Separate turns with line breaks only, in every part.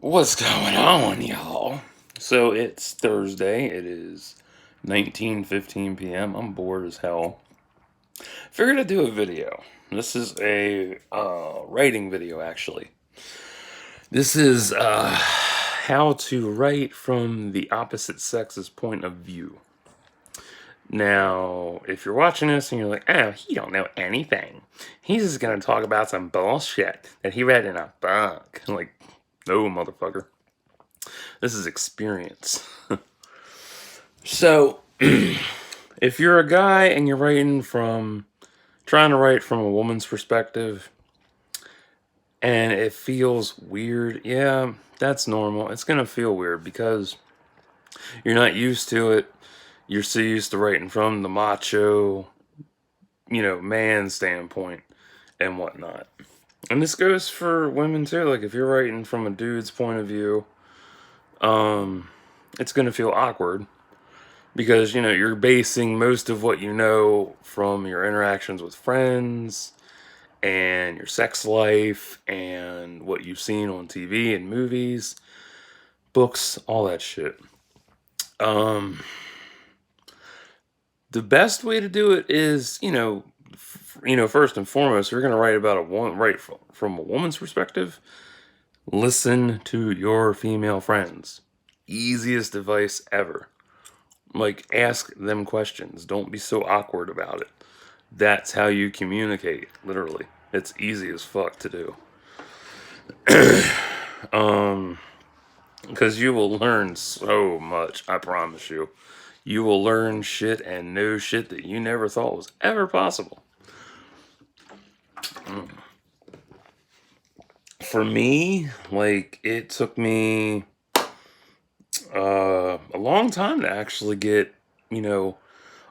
What's going on, y'all? So it's Thursday. It is 19:15 p.m. I'm bored as hell. Figured I'd do a video. This is a writing video, actually. This is how to write from the opposite sex's point of view. Now, if you're watching this and you're like, oh, he don't know anything. He's just gonna talk about some bullshit that he read in a book. Like, no, motherfucker. This is experience. So, if you're a guy and you're trying to write from a woman's perspective, and it feels weird, yeah, that's normal. It's gonna feel weird because you're not used to it. You're so used to writing from the macho, man standpoint and whatnot. And this goes for women too. Like if you're writing from a dude's point of view, it's gonna feel awkward because you're basing most of what you know from your interactions with friends and your sex life and what you've seen on TV and movies, books, all that shit. The best way to do it is, first and foremost, you're going to write about from a woman's perspective. Listen to your female friends. Easiest advice ever. Like, ask them questions. Don't be so awkward about it. That's how you communicate, literally. It's easy as fuck to do. Because you will learn so much, I promise you. You will learn shit and know shit that you never thought was ever possible. For me, like, it took me a long time to actually get, a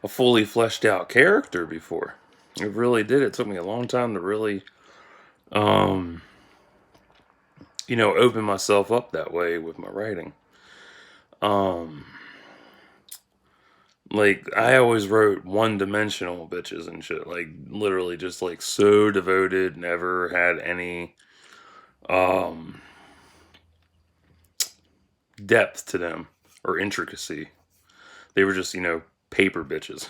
fully fleshed out character before. It really did. It took me a long time to really, open myself up that way with my writing. Like, I always wrote one-dimensional bitches and shit. Like, literally just, like, so devoted, never had any, depth to them or intricacy. They were just, paper bitches.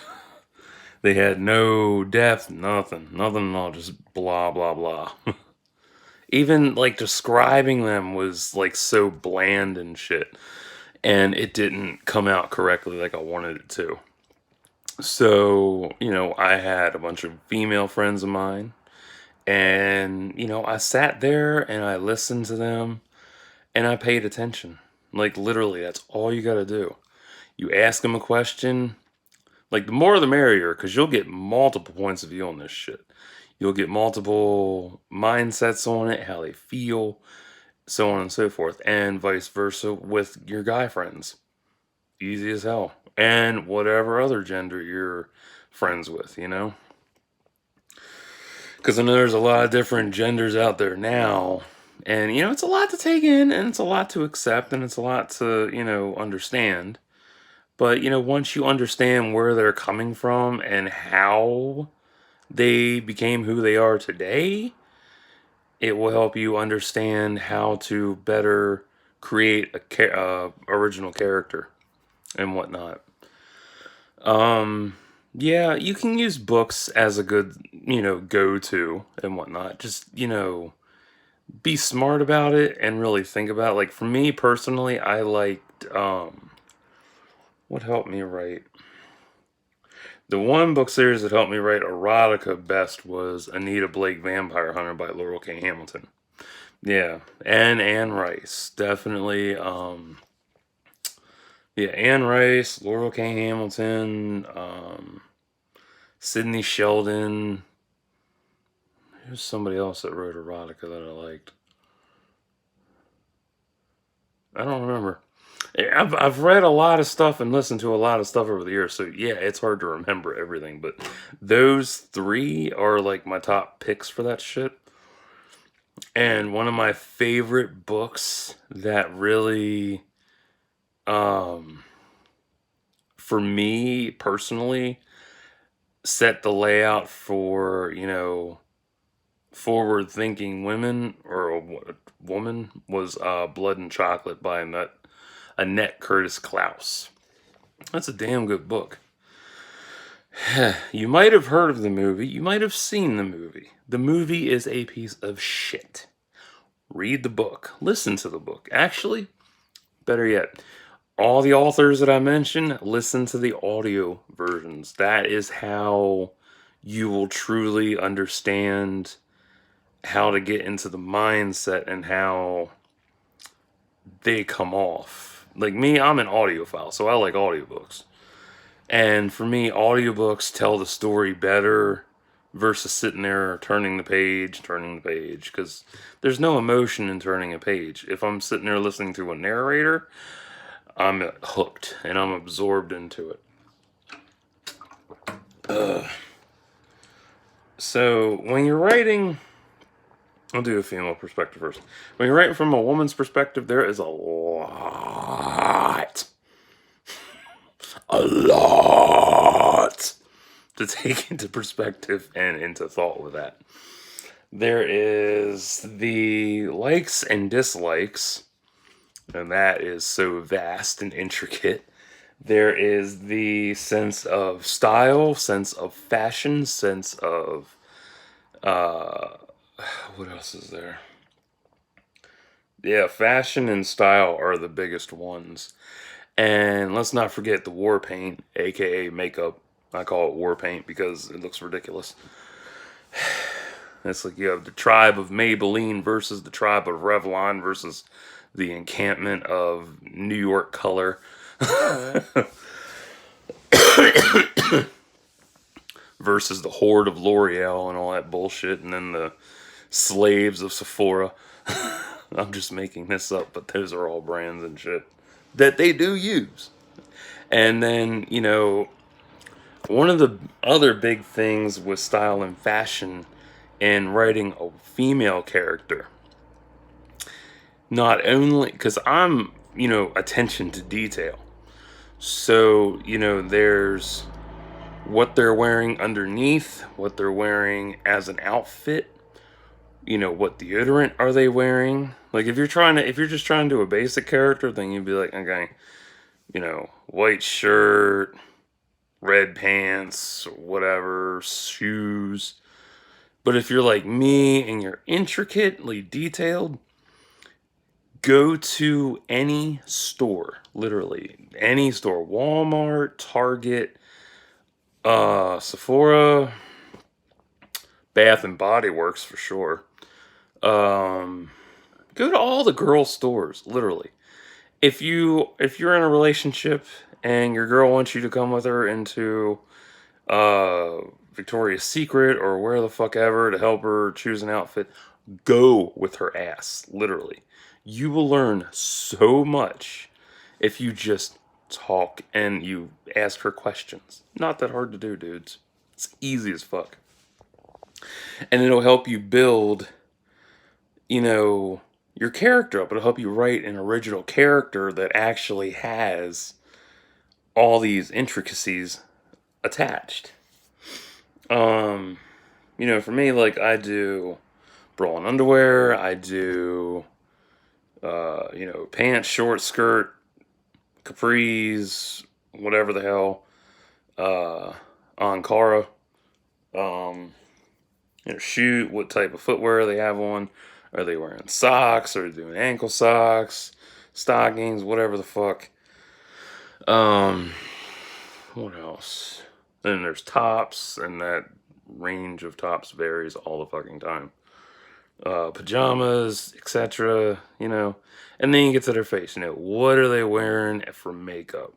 They had no depth, nothing at all, just blah, blah, blah. Even, like, describing them was, like, so bland and shit. And it didn't come out correctly like I wanted it to. So, I had a bunch of female friends of mine, and, I sat there and I listened to them and I paid attention. Like, literally, that's all you got to do. You ask them a question, like, the more the merrier, because you'll get multiple points of view on this shit. You'll get multiple mindsets on it, how they feel, so on and so forth, and vice versa with your guy friends. Easy as hell. And whatever other gender you're friends with, Because I know there's a lot of different genders out there now. And, it's a lot to take in and it's a lot to accept and it's a lot to, understand. But, once you understand where they're coming from and how they became who they are today, it will help you understand how to better create a original character and whatnot. Yeah, you can use books as a good, go-to and whatnot. Just, be smart about it and really think about it. Like for me personally, I liked what helped me write. The one book series that helped me write erotica best was Anita Blake Vampire Hunter by Laurel K. Hamilton. Yeah, and Anne Rice. Definitely yeah, Anne Rice, Laurel K. Hamilton, Sidney Sheldon. There's somebody else that wrote erotica that I liked. I don't remember. I've read a lot of stuff and listened to a lot of stuff over the years, so yeah, it's hard to remember everything. But those three are like my top picks for that shit. And one of my favorite books that really, for me personally, set the layout for forward-thinking women, or a woman, was Blood and Chocolate by Annette Curtis Klaus. That's a damn good book. You might have heard of the movie. You might have seen the movie. The movie is a piece of shit. Read the book. Listen to the book. Actually, better yet, all the authors that I mentioned, listen to the audio versions. That is how you will truly understand how to get into the mindset and how they come off. Like me, I'm an audiophile, so I like audiobooks. And for me, audiobooks tell the story better versus sitting there turning the page, because there's no emotion in turning a page. If I'm sitting there listening to a narrator, I'm hooked and I'm absorbed into it. So when you're writing, I'll do a female perspective first. When you're writing from a woman's perspective, there is a lot to take into perspective and into thought with that. There is the likes and dislikes, and that is so vast and intricate. There is the sense of style, sense of fashion, sense of what else is there? Yeah, fashion and style are the biggest ones. And let's not forget the war paint, aka makeup. I call it war paint because it looks ridiculous. It's like you have the tribe of Maybelline versus the tribe of Revlon versus the encampment of New York Color. Versus the horde of L'Oreal and all that bullshit, and then the slaves of Sephora. I'm just making this up, but those are all brands and shit that they do use. And then, one of the other big things with style and fashion and writing a female character, not only because I'm, attention to detail. So, there's what they're wearing underneath, what they're wearing as an outfit, what deodorant are they wearing. Like if you're just trying to do a basic character, then you'd be like, okay, white shirt, red pants, whatever, shoes. But if you're like me and you're intricately detailed, go to any store, literally any store, Walmart, Target, Sephora, Bath and Body Works for sure. Go to all the girl stores, literally. If you're in a relationship and your girl wants you to come with her into Victoria's Secret or where the fuck ever to help her choose an outfit, go with her ass, literally. You will learn so much if you just talk and you ask her questions. Not that hard to do, dudes. It's easy as fuck. And it'll help you build, your character up. It'll help you write an original character that actually has all these intricacies attached. For me, like I do bra and underwear, I do pants, short skirt, capris, whatever the hell, Ankara, shoot, what type of footwear they have on. Are they wearing socks? Are they doing ankle socks, stockings, whatever the fuck? What else? Then there's tops, and that range of tops varies all the fucking time. Pajamas, etc. And then you get to their face. What are they wearing for makeup?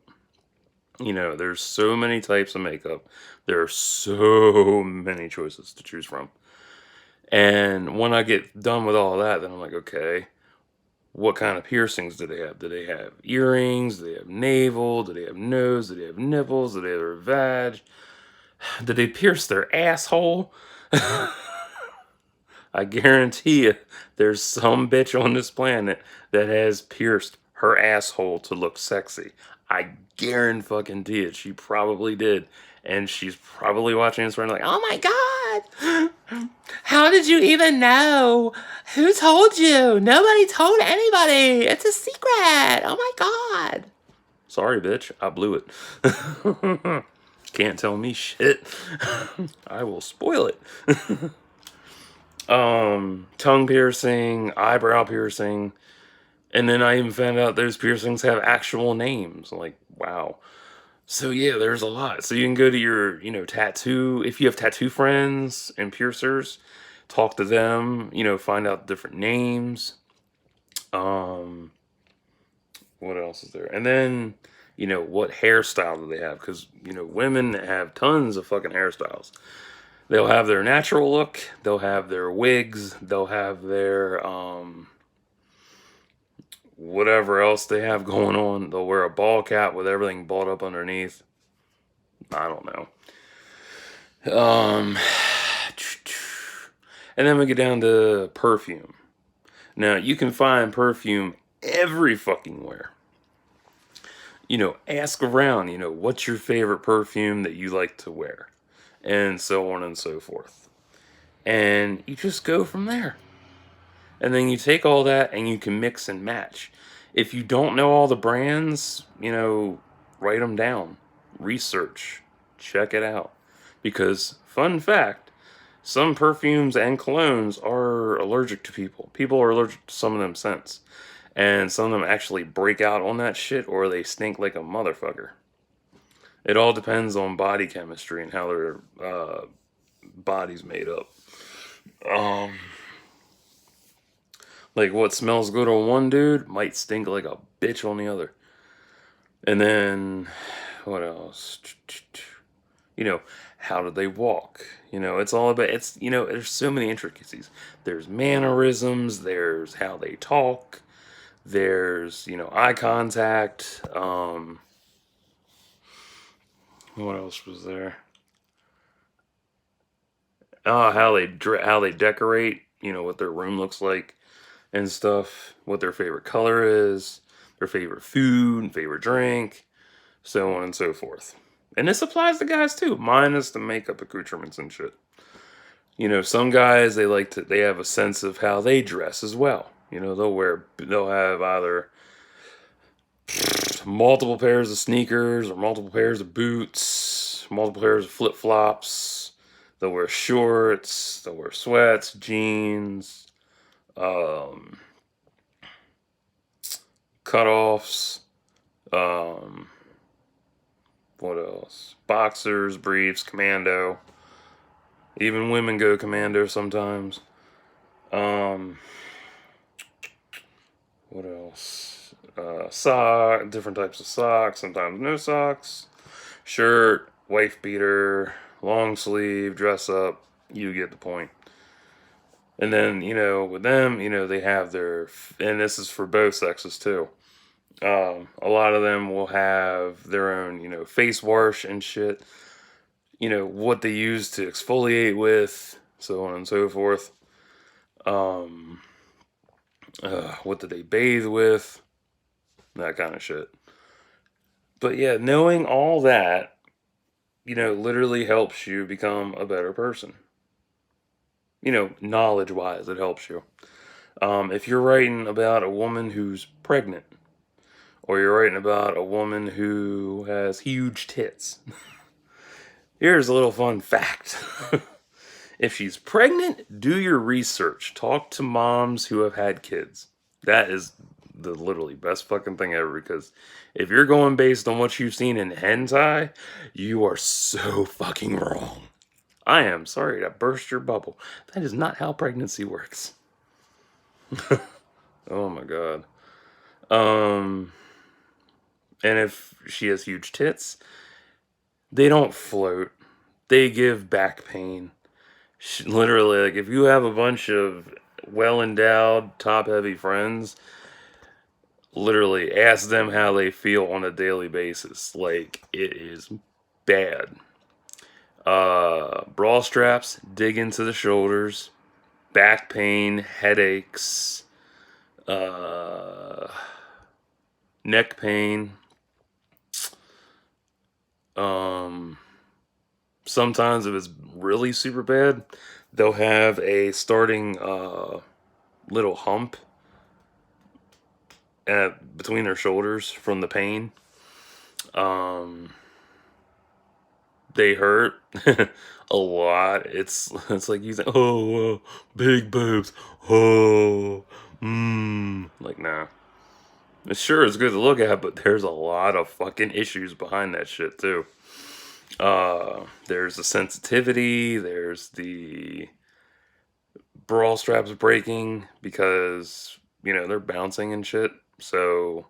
There's so many types of makeup. There are so many choices to choose from. And when I get done with all that, then I'm like, okay, what kind of piercings do they have? Do they have earrings? Do they have navel? Do they have nose? Do they have nipples? Do they have their vag? Do they pierce their asshole? I guarantee you there's some bitch on this planet that has pierced her asshole to look sexy. I guarantee it. She probably did. And she's probably watching this and like, oh my God, how did you even know? Who told you? Nobody told anybody. It's a secret. Oh my God. Sorry, bitch. I blew it. Can't tell me shit. I will spoil it. Tongue piercing, eyebrow piercing. And then I even found out those piercings have actual names. Like, wow. So yeah, there's a lot. So you can go to your, tattoo, if you have tattoo friends and piercers, talk to them, find out different names. Um, what else is there? And then, what hairstyle do they have? Because, women have tons of fucking hairstyles. They'll have their natural look, they'll have their wigs, they'll have their, whatever else they have going on. They'll wear a ball cap with everything balled up underneath. I don't know. And then we get down to perfume. Now, you can find perfume every fucking where. Ask around, what's your favorite perfume that you like to wear? And so on and so forth. And you just go from there. And then you take all that and you can mix and match. If you don't know all the brands, write them down. Research. Check it out. Because, fun fact, some perfumes and colognes are allergic to people. People are allergic to some of them scents. And some of them actually break out on that shit or they stink like a motherfucker. It all depends on body chemistry and how their body's made up. Like what smells good on one dude might stink like a bitch on the other. And then, what else? How do they walk? It's all about, there's so many intricacies. There's mannerisms, there's how they talk, there's, eye contact. What else was there? How they decorate, what their room looks like and stuff, what their favorite color is, their favorite food, favorite drink, so on and so forth. And this applies to guys too, minus the makeup accoutrements and shit. Some guys they have a sense of how they dress as well. They'll have either multiple pairs of sneakers or multiple pairs of boots, multiple pairs of flip-flops. They'll wear shorts, they'll wear sweats, jeans, cutoffs, what else? Boxers, briefs, commando. Even women go commando sometimes. What else? Different types of socks, sometimes no socks. Shirt, wife beater, long sleeve, dress up. You get the point. And then, with them, they have and this is for both sexes too. A lot of them will have their own, face wash and shit. What they use to exfoliate with, so on and so forth. What do they bathe with? That kind of shit. But yeah, knowing all that, literally helps you become a better person. Knowledge-wise, it helps you. If you're writing about a woman who's pregnant, or you're writing about a woman who has huge tits, here's a little fun fact. If she's pregnant, do your research. Talk to moms who have had kids. That is the literally best fucking thing ever, because if you're going based on what you've seen in hentai, you are so fucking wrong. I am sorry to burst your bubble. That is not how pregnancy works. Oh my god. And if she has huge tits, they don't float. They give back pain. Literally, like if you have a bunch of well-endowed, top-heavy friends, literally ask them how they feel on a daily basis. Like, it is bad. Bra straps dig into the shoulders, back pain, headaches, neck pain, Sometimes if it's really super bad, they'll have a starting little hump between their shoulders from the pain. Um, they hurt a lot. It's like you think, oh, big boobs, oh, like nah. It sure is good to look at, but there's a lot of fucking issues behind that shit too. There's the sensitivity. There's the brawl straps breaking because they're bouncing and shit. So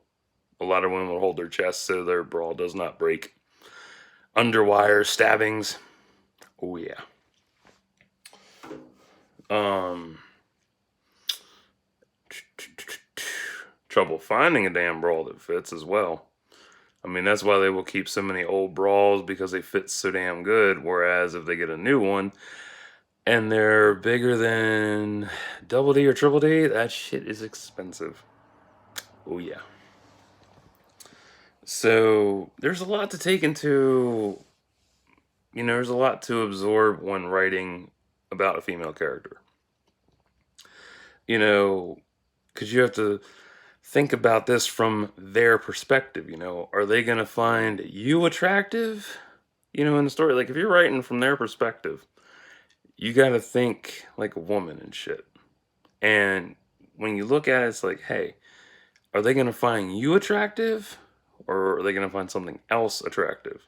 a lot of women will hold their chest so their brawl does not break. Underwire stabbings. Oh yeah. Um, trouble finding a damn brawl that fits as well. I mean, that's why they will keep so many old brawls because they fit so damn good. Whereas if they get a new one and they're bigger than double D or triple D, that shit is expensive. Oh yeah. So there's a lot to take into, there's a lot to absorb when writing about a female character. Because you have to think about this from their perspective. Are they going to find you attractive, in the story? Like, if you're writing from their perspective, you got to think like a woman and shit. And when you look at it, it's like, hey, are they going to find you attractive or are they going to find something else attractive?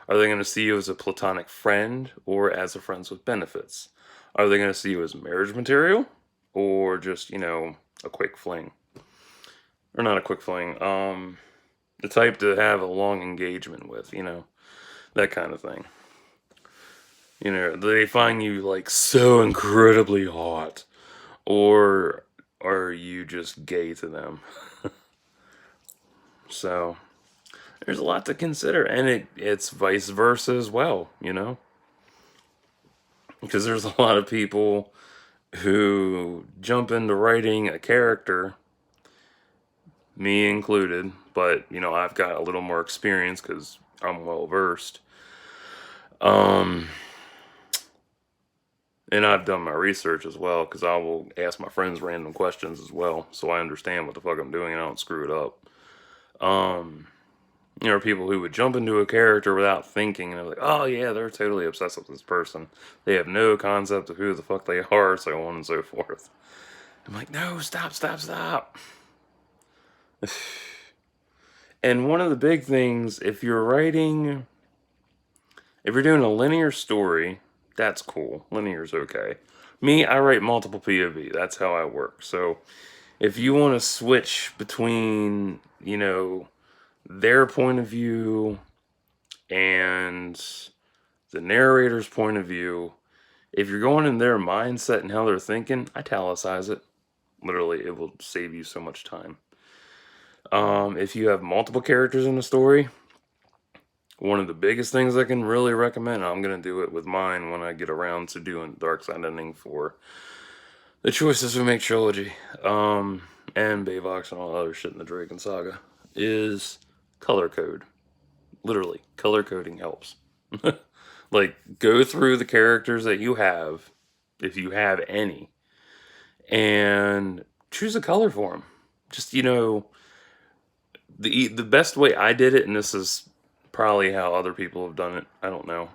Are they going to see you as a platonic friend or as a friends with benefits? Are they going to see you as marriage material or just, a quick fling? Or not a quick fling, the type to have a long engagement with, that kind of thing. They find you like so incredibly hot or are you just gay to them? So there's a lot to consider, and it's vice versa as well, because there's a lot of people who jump into writing a character, me included, but I've got a little more experience because I'm well versed. And I've done my research as well because I will ask my friends random questions as well, so I understand what the fuck I'm doing and I don't screw it up. There are people who would jump into a character without thinking, and they're like, "Oh yeah, they're totally obsessed with this person. They have no concept of who the fuck they are, so on and so forth." I'm like, "No, stop, stop, stop." And one of the big things, if you're doing a linear story, that's cool. Linear's okay. Me, I write multiple POV. That's how I work. So if you want to switch between, their point of view and the narrator's point of view, if you're going in their mindset and how they're thinking, italicize it. Literally, it will save you so much time. If you have multiple characters in a story, one of the biggest things I can really recommend, I'm going to do it with mine when I get around to doing Dark Side Ending for the Choices We Make trilogy, and Bayvox and all other shit in the Draken Saga, is color code. Literally, color coding helps. Like, go through the characters that you have, if you have any, and choose a color for them. Just, the best way I did it, and this is probably how other people have done it, I don't know.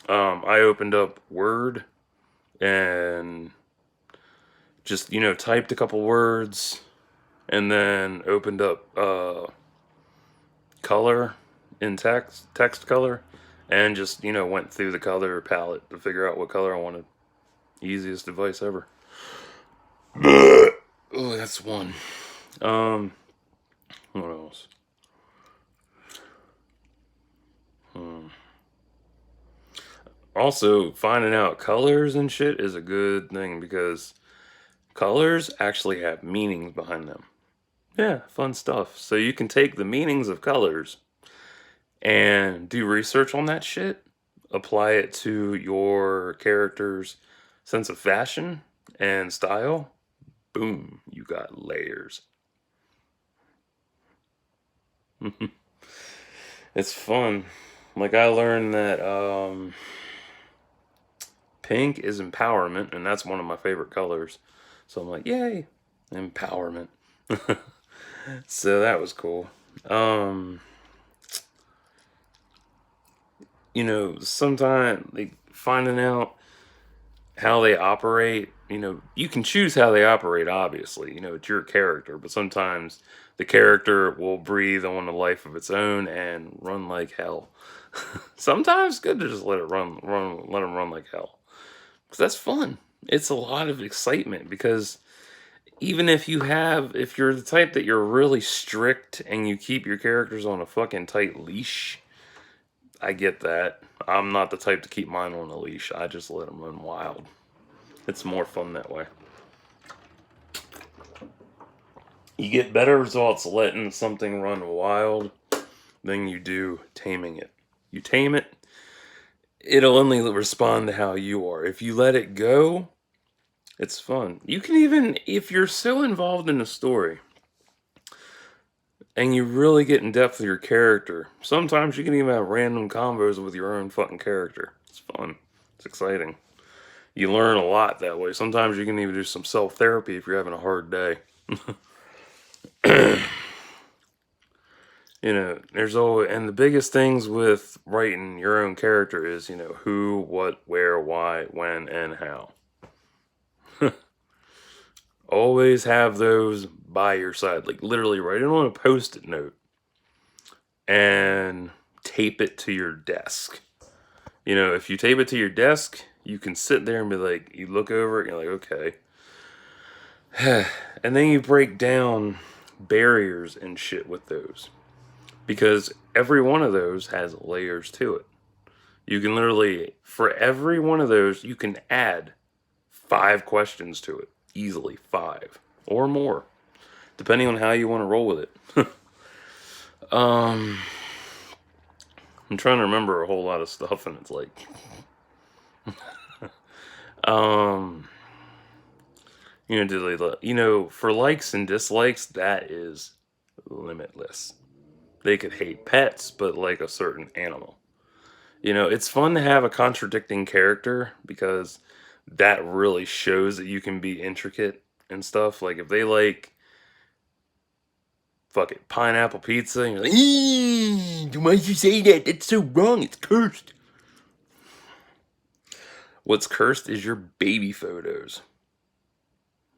I opened up Word and just, typed a couple words and then opened up color in text color, and just, went through the color palette to figure out what color I wanted. Easiest device ever. Oh, that's one. What else? Also, finding out colors and shit is a good thing because colors actually have meanings behind them. Yeah, fun stuff. So you can take the meanings of colors and do research on that shit, apply it to your character's sense of fashion and style. Boom, you got layers. It's fun. Like, I learned that Pink is empowerment, and that's one of my favorite colors. So I'm like, yay, empowerment. So that was cool. Um, sometimes like finding out how they operate, you can choose how they operate, obviously. It's your character, but sometimes the character will breathe on a life of its own and run like hell. Sometimes it's good to just let it let them run like hell. Because that's fun. It's a lot of excitement because even if you're the type that you're really strict and you keep your characters on a fucking tight leash, I get that. I'm not the type to keep mine on a leash. I just let them run wild. It's more fun that way. You get better results letting something run wild than you do taming it. You tame it, it'll only respond to how you are. If you let it go, it's fun. You can even, if you're so involved in the story and you really get in depth with your character, sometimes you can even have random combos with your own fucking character. It's fun. It's exciting. You learn a lot that way. Sometimes you can even do some self-therapy if you're having a hard day. There's always, and the biggest things with writing your own character is, who, what, where, why, when, and how. Always have those by your side. Like, literally write it on a post-it note and tape it to your desk. If you tape it to your desk, you can sit there and be like, you look over it and you're like, okay. And then you break down barriers and shit with those. Because every one of those has layers to it. You can literally, for every one of those, you can add 5 questions to it. Easily 5 or more, depending on how you want to roll with it. I'm trying to remember a whole lot of stuff, and it's like, for likes and dislikes, that is limitless. They could hate pets, but like a certain animal. It's fun to have a contradicting character because that really shows that you can be intricate and stuff. Like if they like fuck it, pineapple pizza, and you're like, why'd you say that? That's so wrong. It's cursed. What's cursed is your baby photos.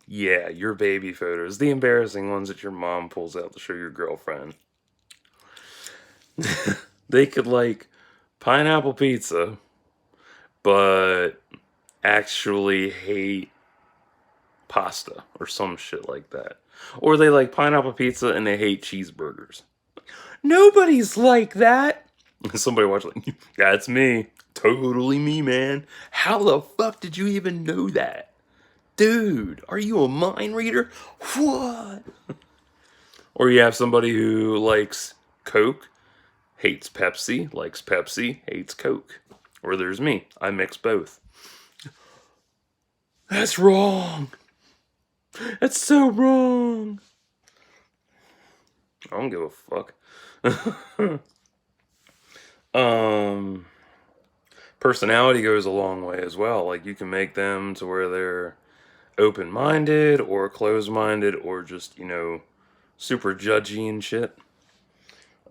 Yeah, your baby photos. The embarrassing ones that your mom pulls out to show your girlfriend. They could like pineapple pizza, but actually hate pasta or some shit like that. Or they like pineapple pizza and they hate cheeseburgers. Nobody's like that. Somebody watch like, yeah, it's me. Totally me, man. How the fuck did you even know that? Dude, are you a mind reader? What? Or you have somebody who likes Coke, hates Pepsi, likes Pepsi, hates Coke. Or there's me. I mix both. That's wrong. That's so wrong. I don't give a fuck. Personality goes a long way as well. Like you can make them to where they're open-minded or closed-minded or just, super judgy and shit.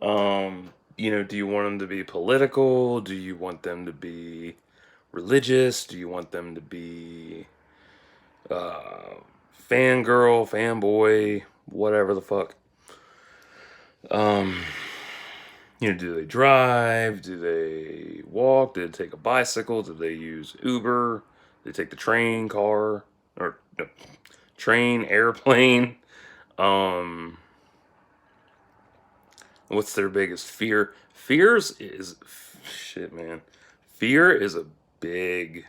Do you want them to be political? Do you want them to be religious? Do you want them to be fangirl, fanboy, whatever the fuck? Do they drive? Do they walk? Do they take a bicycle? Do they use Uber? Do they take the train, car, or no, train, airplane? What's their biggest fear? Shit, man. Fear is a big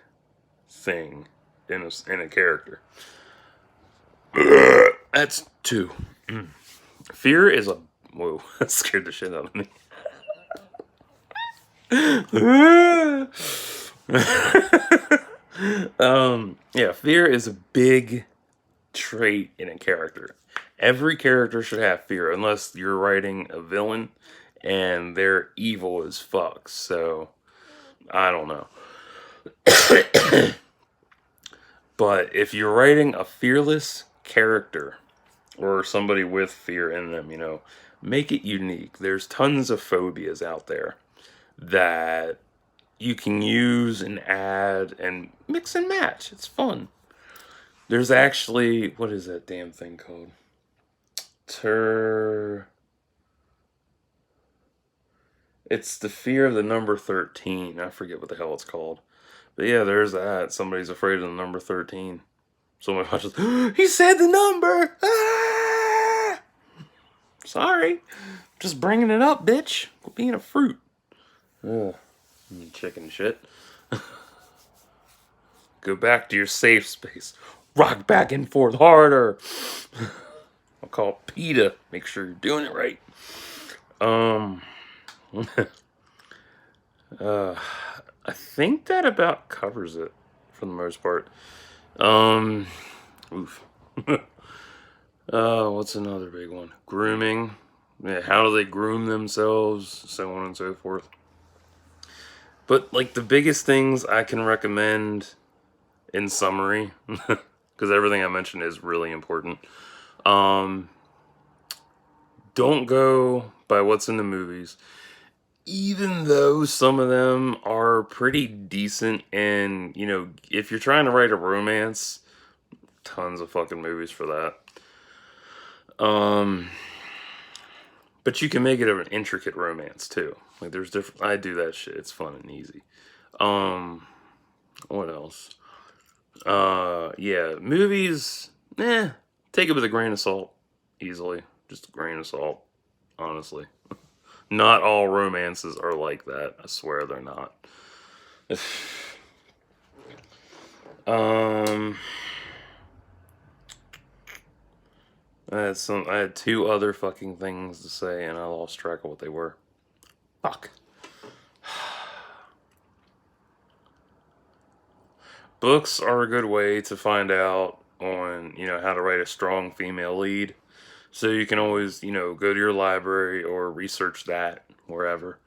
thing in a character. That's 2. Fear is a whoa. That scared the shit out of me. Yeah, fear is a big trait in a character. Every character should have fear, unless you're writing a villain and they're evil as fuck. So, I don't know. But if you're writing a fearless character or somebody with fear in them, make it unique. There's tons of phobias out there that you can use and add and mix and match. It's fun. There's actually, what is that damn thing called? It's the fear of the number 13. I forget what the hell it's called. But yeah, there's that. Somebody's afraid of the number 13. Somebody watches, he said the number! Ah! Sorry. Just bringing it up, bitch. Quit being a fruit. Ugh. You chicken shit. Go back to your safe space. Rock back and forth harder. I'll call PETA. Make sure you're doing it right. I think that about covers it for the most part. Oof. What's another big one? Grooming. Yeah, how do they groom themselves? So on and so forth. But like the biggest things I can recommend in summary, because everything I mentioned is really important. Don't go by what's in the movies. Even though some of them are pretty decent, and if you're trying to write a romance, tons of fucking movies for that. But you can make it an intricate romance too. Like there's different. I do that shit. It's fun and easy. What else? Yeah, movies. Take it with a grain of salt. Easily, just a grain of salt. Honestly. Not all romances are like that. I swear they're not. I had two other fucking things to say and I lost track of what they were. Fuck. Books are a good way to find out on, how to write a strong female lead. So you can always, go to your library or research that wherever.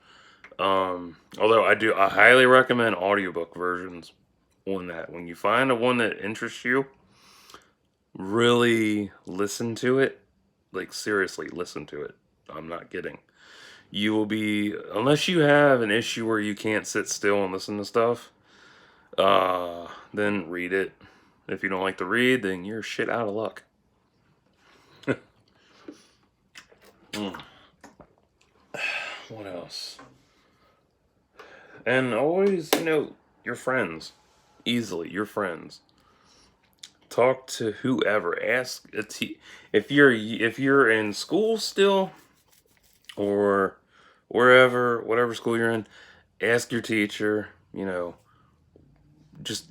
Although I highly recommend audiobook versions on that. When you find a one that interests you, really listen to it. Like seriously, listen to it. I'm not kidding. You will be, unless you have an issue where you can't sit still and listen to stuff, then read it. If you don't like to read, then you're shit out of luck. What else? And always, your friends. Easily, your friends. Talk to whoever. Ask if you're in school still, or whatever school you're in. Ask your teacher. Just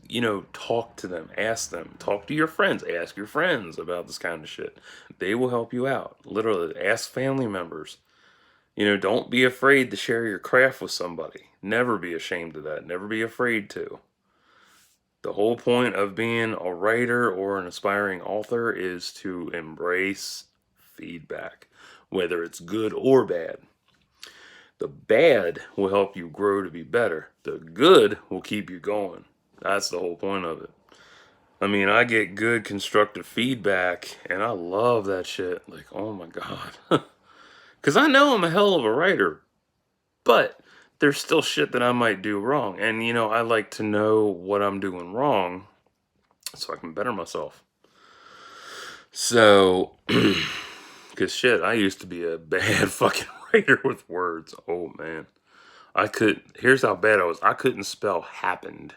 talk to them. Ask them. Talk to your friends. Ask your friends about this kind of shit. They will help you out. Literally, ask family members. Don't be afraid to share your craft with somebody. Never be ashamed of that. Never be afraid to. The whole point of being a writer or an aspiring author is to embrace feedback, whether it's good or bad. The bad will help you grow to be better. The good will keep you going. That's the whole point of it. I mean, I get good constructive feedback, and I love that shit. Like, oh my God. Because I know I'm a hell of a writer, but there's still shit that I might do wrong. And, I like to know what I'm doing wrong so I can better myself. So, because shit, I used to be a bad fucking writer with words. Oh, man. Here's how bad I was. I couldn't spell happened.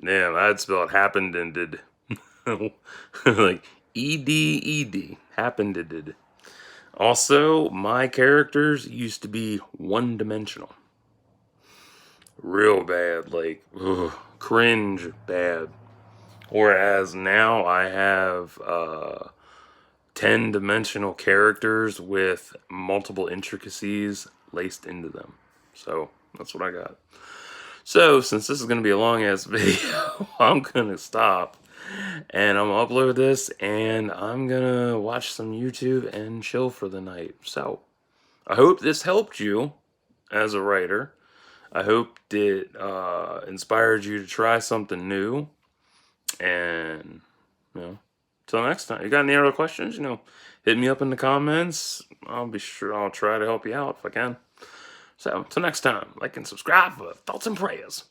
Damn, I'd spell it happened and did. Like, E-D-E-D. Happened and did. Also, my characters used to be one-dimensional. Real bad, like, cringe bad. Whereas now I have 10-dimensional characters with multiple intricacies laced into them. So, that's what I got. So, since this is going to be a long-ass video, I'm going to stop. And I'm going to upload this, and I'm going to watch some YouTube and chill for the night. So, I hope this helped you as a writer. I hope it inspired you to try something new. And, till next time. You got any other questions? Hit me up in the comments. I'll try to help you out if I can. So, till next time, like and subscribe for thoughts and prayers.